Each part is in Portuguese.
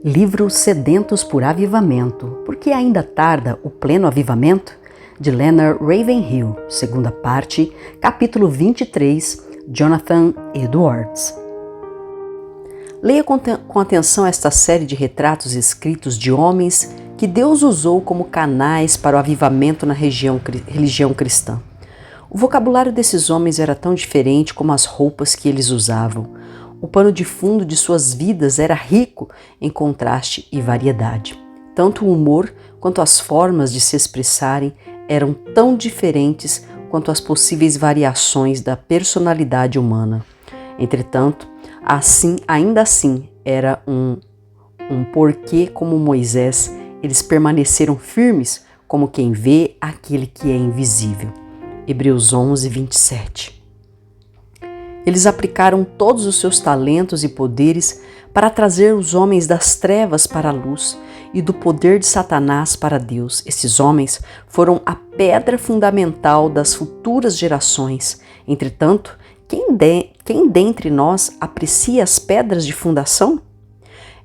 Livro Sedentos por Avivamento, porque ainda tarda o pleno avivamento? De Leonard Ravenhill, segunda parte, capítulo 23, Jonathan Edwards. Leia com atenção esta série de retratos escritos de homens que Deus usou como canais para o avivamento na religião cristã. O vocabulário desses homens era tão diferente como as roupas que eles usavam. O pano de fundo de suas vidas era rico em contraste e variedade. Tanto o humor quanto as formas de se expressarem eram tão diferentes quanto as possíveis variações da personalidade humana. Entretanto, ainda assim, era um porquê como Moisés, eles permaneceram firmes como quem vê aquele que é invisível. Hebreus 11, 27. Eles aplicaram todos os seus talentos e poderes para trazer os homens das trevas para a luz e do poder de Satanás para Deus. Esses homens foram a pedra fundamental das futuras gerações. Entretanto, quem dentre nós aprecia as pedras de fundação?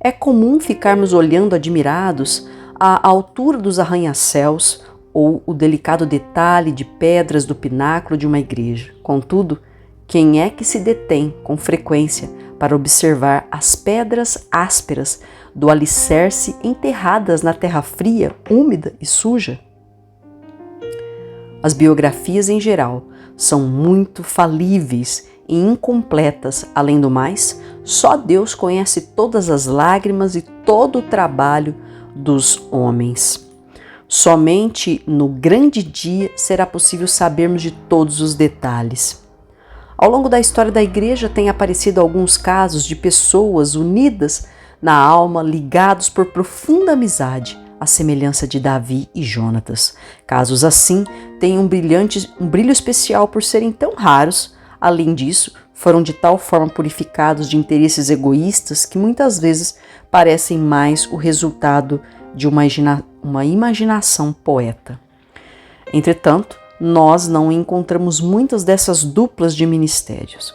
É comum ficarmos olhando admirados a altura dos arranha-céus ou o delicado detalhe de pedras do pináculo de uma igreja. Contudo, quem é que se detém com frequência para observar as pedras ásperas do alicerce enterradas na terra fria, úmida e suja? As biografias em geral são muito falíveis e incompletas. Além do mais, só Deus conhece todas as lágrimas e todo o trabalho dos homens. Somente no grande dia será possível sabermos de todos os detalhes. Ao longo da história da igreja têm aparecido alguns casos de pessoas unidas na alma, ligados por profunda amizade, à semelhança de Davi e Jonatas. Casos assim têm um brilho especial por serem tão raros. Além disso, foram de tal forma purificados de interesses egoístas que muitas vezes parecem mais o resultado de uma imaginação poeta. Entretanto, nós não encontramos muitas dessas duplas de ministérios.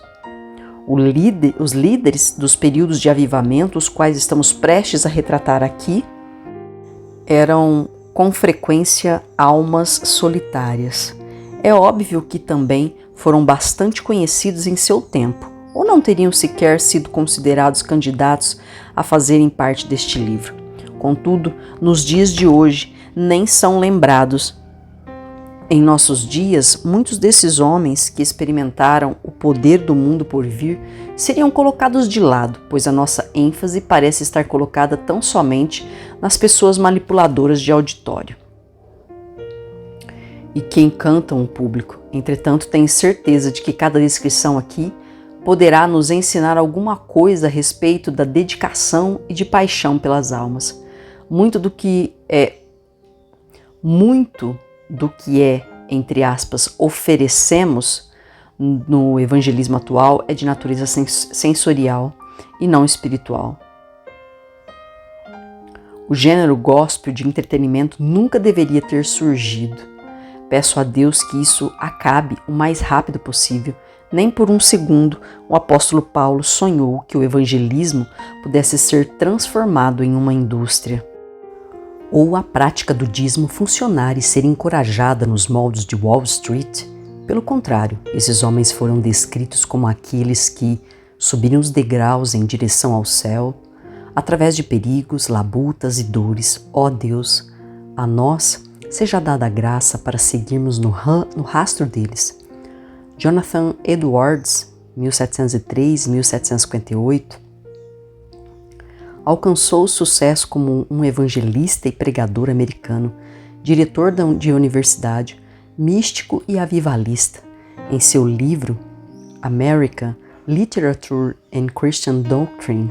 Os líderes dos períodos de avivamento, os quais estamos prestes a retratar aqui, eram com frequência almas solitárias. É óbvio que também foram bastante conhecidos em seu tempo, ou não teriam sequer sido considerados candidatos a fazerem parte deste livro. Contudo, nos dias de hoje, nem são lembrados. Em nossos dias, muitos desses homens que experimentaram o poder do mundo por vir seriam colocados de lado, pois a nossa ênfase parece estar colocada tão somente nas pessoas manipuladoras de auditório e que encantam o público. Entretanto, tenho certeza de que cada descrição aqui poderá nos ensinar alguma coisa a respeito da dedicação e de paixão pelas almas. Muito do que é, entre aspas, oferecemos no evangelismo atual é de natureza sensorial e não espiritual. O gênero gospel de entretenimento nunca deveria ter surgido. Peço a Deus que isso acabe o mais rápido possível. Nem por um segundo o apóstolo Paulo sonhou que o evangelismo pudesse ser transformado em uma indústria, ou a prática do dízimo funcionar e ser encorajada nos moldes de Wall Street. Pelo contrário, esses homens foram descritos como aqueles que subiram os degraus em direção ao céu, através de perigos, labutas e dores. Ó Deus, a nós seja dada a graça para seguirmos no rastro deles. Jonathan Edwards, 1703-1758, alcançou sucesso como um evangelista e pregador americano, diretor de universidade, místico e avivalista. Em seu livro America, Literature and Christian Doctrine,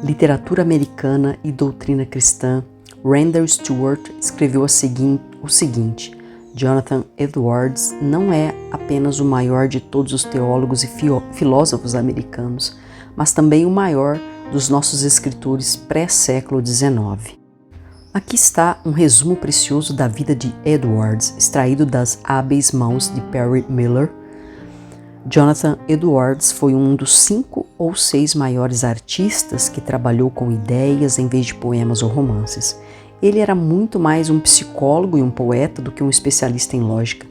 Literatura Americana e Doutrina Cristã, Randall Stewart escreveu o seguinte: Jonathan Edwards não é apenas o maior de todos os teólogos e filósofos americanos, mas também o maior dos nossos escritores pré-século XIX. Aqui está um resumo precioso da vida de Edwards, extraído das hábeis mãos de Perry Miller, Jonathan Edwards foi um dos 5 ou 6 maiores artistas que trabalhou com ideias em vez de poemas ou romances. Ele era muito mais um psicólogo e um poeta do que um especialista em lógica.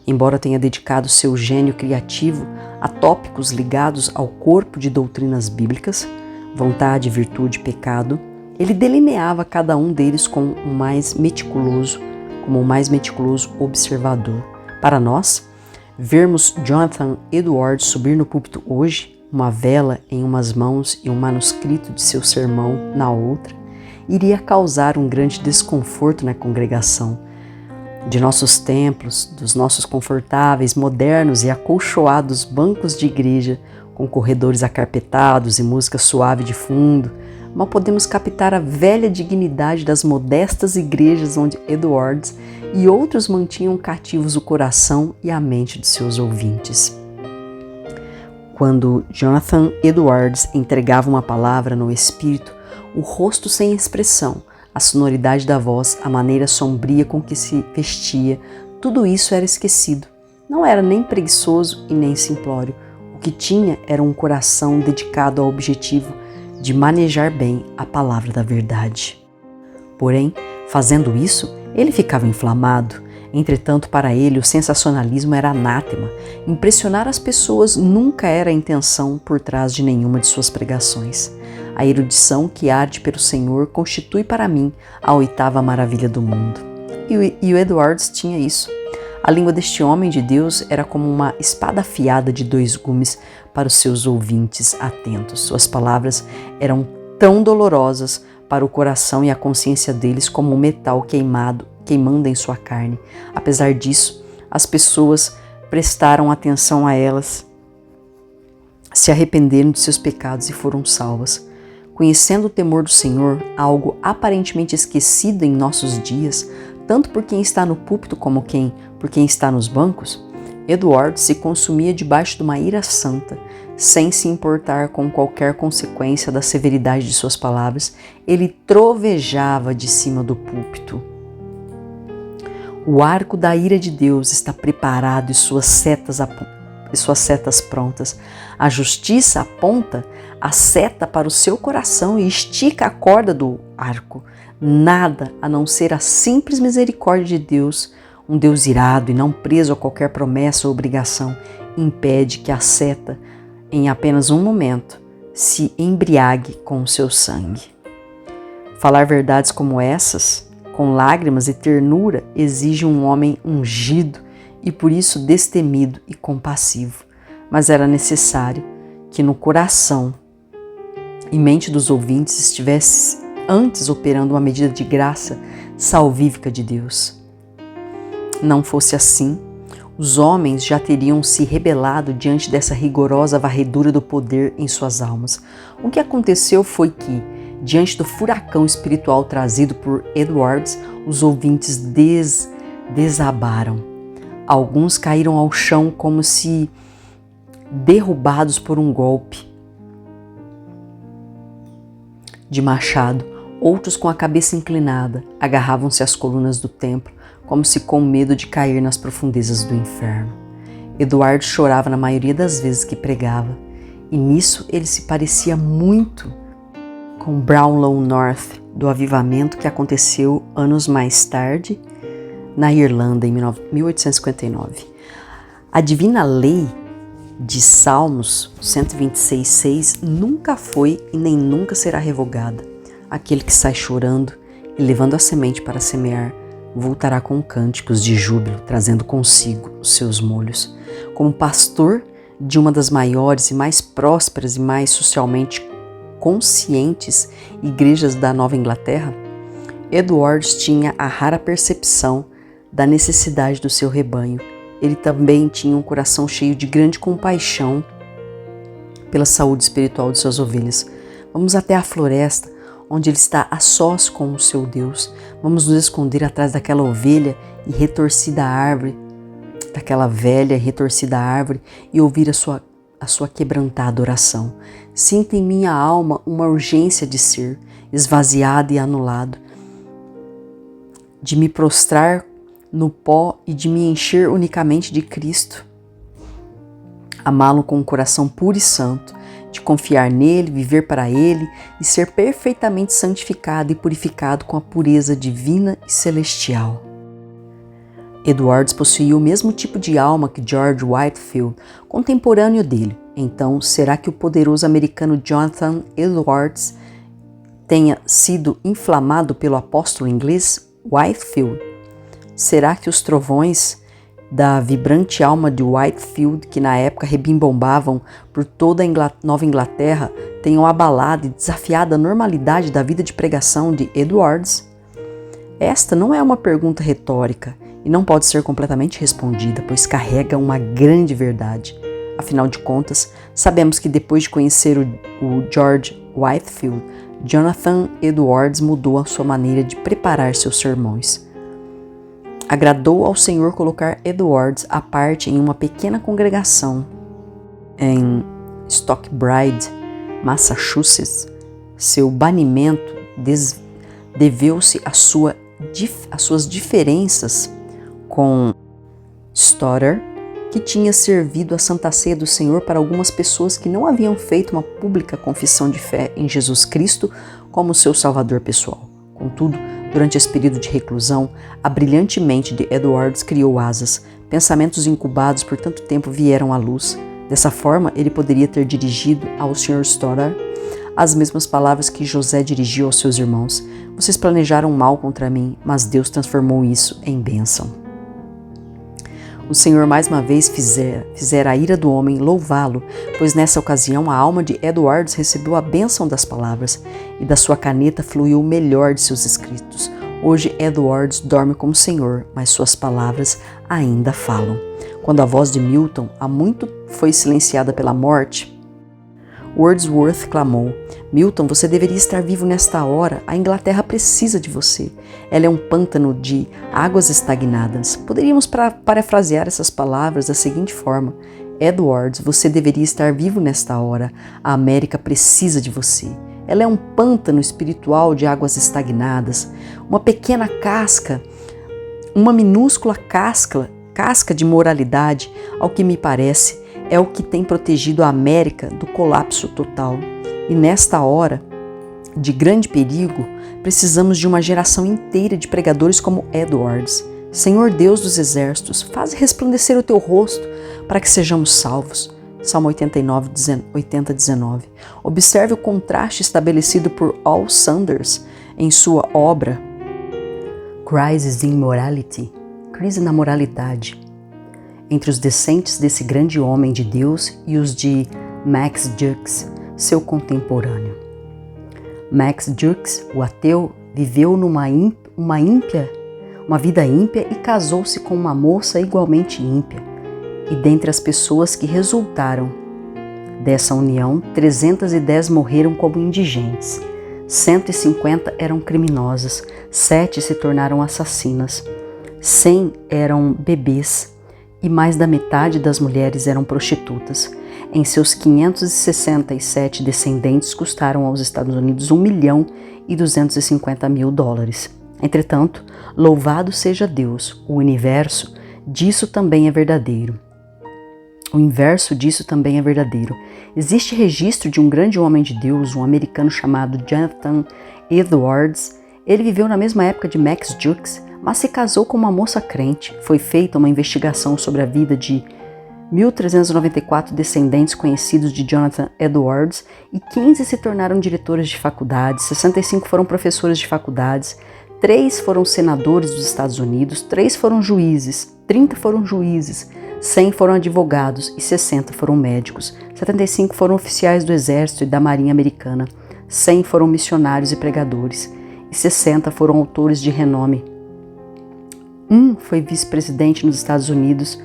Embora tenha dedicado seu gênio criativo a tópicos ligados ao corpo de doutrinas bíblicas, vontade, virtude, pecado, ele delineava cada um deles como o mais meticuloso observador. Para nós, vermos Jonathan Edwards subir no púlpito hoje, uma vela em umas mãos e um manuscrito de seu sermão na outra, iria causar um grande desconforto na congregação. De nossos templos, dos nossos confortáveis, modernos e acolchoados bancos de igreja, com corredores acarpetados e música suave de fundo, mal podemos captar a velha dignidade das modestas igrejas onde Edwards e outros mantinham cativos o coração e a mente de seus ouvintes. Quando Jonathan Edwards entregava uma palavra no espírito, o rosto sem expressão, a sonoridade da voz, a maneira sombria com que se vestia, tudo isso era esquecido. Não era nem preguiçoso e nem simplório. O que tinha era um coração dedicado ao objetivo de manejar bem a palavra da verdade. Porém, fazendo isso, ele ficava inflamado. Entretanto, para ele, o sensacionalismo era anátema. Impressionar as pessoas nunca era a intenção por trás de nenhuma de suas pregações. A erudição que arde pelo Senhor constitui para mim a 8ª maravilha do mundo. E o Edwards tinha isso. A língua deste homem de Deus era como uma espada afiada de 2 gumes para os seus ouvintes atentos. Suas palavras eram tão dolorosas para o coração e a consciência deles como um metal queimando em sua carne. Apesar disso, as pessoas prestaram atenção a elas, se arrependeram de seus pecados e foram salvas. Conhecendo o temor do Senhor, algo aparentemente esquecido em nossos dias, tanto por quem está no púlpito como por quem está nos bancos, Edwards se consumia debaixo de uma ira santa, sem se importar com qualquer consequência da severidade de suas palavras. Ele trovejava de cima do púlpito. O arco da ira de Deus está preparado e suas setas prontas. A justiça aponta a seta para o seu coração e estica a corda do arco. Nada a não ser a simples misericórdia de Deus, um Deus irado e não preso a qualquer promessa ou obrigação, impede que a seta, em apenas um momento, se embriague com o seu sangue. Falar verdades como essas, com lágrimas e ternura, exige um homem ungido e por isso destemido e compassivo. Mas era necessário que no coração e mente dos ouvintes estivesse antes operando uma medida de graça salvífica de Deus. Não fosse assim, os homens já teriam se rebelado diante dessa rigorosa varredura do poder em suas almas. O que aconteceu foi que, diante do furacão espiritual trazido por Edwards, os ouvintes desabaram. Alguns caíram ao chão como se derrubados por um golpe de machado. Outros, com a cabeça inclinada, agarravam-se às colunas do templo, como se com medo de cair nas profundezas do inferno. Edward chorava na maioria das vezes que pregava, e nisso ele se parecia muito com Brownlow North, do avivamento que aconteceu anos mais tarde na Irlanda, em 1859. A divina lei de Salmos 126:6 nunca foi e nem nunca será revogada. Aquele que sai chorando e levando a semente para semear, voltará com cânticos de júbilo, trazendo consigo os seus molhos. Como pastor de uma das maiores e mais prósperas e mais socialmente conscientes igrejas da Nova Inglaterra, Edwards tinha a rara percepção da necessidade do seu rebanho. Ele também tinha um coração cheio de grande compaixão pela saúde espiritual de suas ovelhas. Vamos até a floresta, onde ele está a sós com o seu Deus. Vamos nos esconder atrás daquela ovelha e retorcida árvore, daquela velha e retorcida árvore, e ouvir a sua quebrantada oração. Sinto em minha alma uma urgência de ser esvaziado e anulado, de me prostrar no pó e de me encher unicamente de Cristo. amá-lo com um coração puro e santo, de confiar nele, viver para ele e ser perfeitamente santificado e purificado com a pureza divina e celestial. Edwards possuía o mesmo tipo de alma que George Whitefield, contemporâneo dele. Então, será que o poderoso americano Jonathan Edwards tenha sido inflamado pelo apóstolo inglês Whitefield? Será que os trovões da vibrante alma de Whitefield, que na época rebimbombavam por toda a Nova Inglaterra, tenham abalado e desafiado a normalidade da vida de pregação de Edwards? Esta não é uma pergunta retórica e não pode ser completamente respondida, pois carrega uma grande verdade. Afinal de contas, sabemos que depois de conhecer o George Whitefield, Jonathan Edwards mudou a sua maneira de preparar seus sermões. Agradou ao Senhor colocar Edwards à parte em uma pequena congregação em Stockbridge, Massachusetts. Seu banimento deveu-se às suas diferenças com Stoddard, que tinha servido a Santa Ceia do Senhor para algumas pessoas que não haviam feito uma pública confissão de fé em Jesus Cristo como seu Salvador pessoal. Contudo, durante esse período de reclusão, a brilhante mente de Edwards criou asas. Pensamentos incubados por tanto tempo vieram à luz. Dessa forma, ele poderia ter dirigido ao Sr. Stoddard as mesmas palavras que José dirigiu aos seus irmãos. Vocês planejaram mal contra mim, mas Deus transformou isso em bênção. O Senhor mais uma vez fizera a ira do homem louvá-lo, pois nessa ocasião a alma de Edwards recebeu a bênção das palavras e da sua caneta fluiu o melhor de seus escritos. Hoje Edwards dorme como Senhor, mas suas palavras ainda falam. Quando a voz de Milton há muito foi silenciada pela morte, Wordsworth clamou: Milton, você deveria estar vivo nesta hora, a Inglaterra precisa de você. Ela é um pântano de águas estagnadas. Poderíamos parafrasear essas palavras da seguinte forma: Edwards, você deveria estar vivo nesta hora, a América precisa de você. Ela é um pântano espiritual de águas estagnadas, uma pequena casca, uma minúscula casca de moralidade, ao que me parece, é o que tem protegido a América do colapso total. E nesta hora de grande perigo, precisamos de uma geração inteira de pregadores como Edwards. Senhor Deus dos exércitos, faz resplandecer o teu rosto para que sejamos salvos. Salmo 89, 80, 19. Observe o contraste estabelecido por Al Sanders em sua obra Crisis in Morality, Crise na Moralidade, entre os descendentes desse grande homem de Deus e os de Max Jukes, seu contemporâneo. Max Jukes, o ateu, viveu uma vida ímpia e casou-se com uma moça igualmente ímpia. E dentre as pessoas que resultaram dessa união, 310 morreram como indigentes, 150 eram criminosas, 7 se tornaram assassinas, 100 eram bebês, e mais da metade das mulheres eram prostitutas. Em seus 567 descendentes custaram aos Estados Unidos $1.250.000. Entretanto, louvado seja Deus, o inverso disso também é verdadeiro. Existe registro de um grande homem de Deus, um americano chamado Jonathan Edwards. Ele viveu na mesma época de Max Jukes, mas se casou com uma moça crente. Foi feita uma investigação sobre a vida de 1.394 descendentes conhecidos de Jonathan Edwards e 15 se tornaram diretores de faculdades, 65 foram professores de faculdades, 3 foram senadores dos Estados Unidos, 3 foram juízes, 30 foram juízes, 100 foram advogados e 60 foram médicos, 75 foram oficiais do Exército e da Marinha Americana, 100 foram missionários e pregadores e 60 foram autores de renome. Um foi vice-presidente nos Estados Unidos,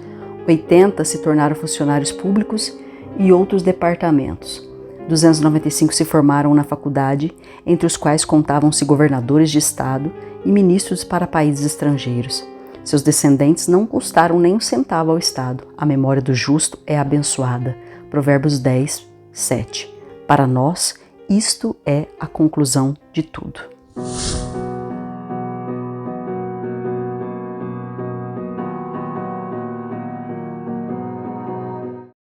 80 se tornaram funcionários públicos e outros departamentos. 295 se formaram na faculdade, entre os quais contavam-se governadores de estado e ministros para países estrangeiros. Seus descendentes não custaram nem um centavo ao Estado. A memória do justo é abençoada. Provérbios 10, 7. Para nós, isto é a conclusão de tudo.